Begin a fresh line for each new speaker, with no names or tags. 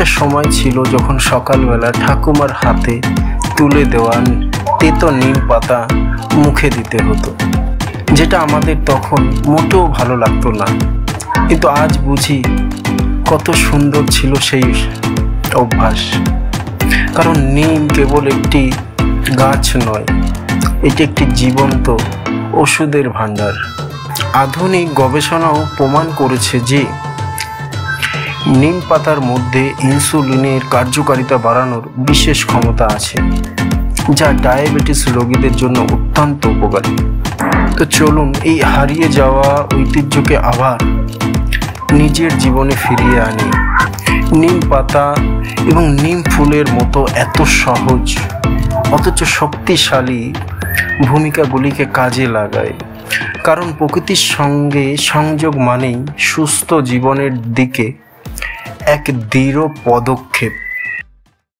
একটা সময় ছিল যখন সকালবেলা ঠাকুমার হাতে তুলে দেওয়া তেতো নিম পাতা মুখে দিতে হতো, যেটা আমাদের তখন মোটেও ভালো লাগতো না। কিন্তু আজ বুঝি কত সুন্দর ছিল সেই অভ্যাস। কারণ নিম কেবল একটি গাছ নয়, এটি একটি জীবন্ত ওষুধের ভাণ্ডার। আধুনিক গবেষণাও প্রমাণ করেছে যে নিম পাতার মধ্যে ইনসুলিনের কার্যকারিতা বাড়ানোর বিশেষ ক্ষমতা আছে, যা ডায়াবেটিস রোগীদের জন্য অত্যন্ত উপকারী। তো চলুন এই হারিয়ে যাওয়া ঐতিহ্যকে আবার নিজের জীবনে ফিরিয়ে আনি। নিম পাতা এবং নিম ফুলের মতো এত সহজ অথচ শক্তিশালী ভূমিকাগুলিকে কাজে লাগায়। কারণ প্রকৃতির সঙ্গে সংযোগ মানেই সুস্থ জীবনের দিকে এক দৃঢ় পদক্ষেপ।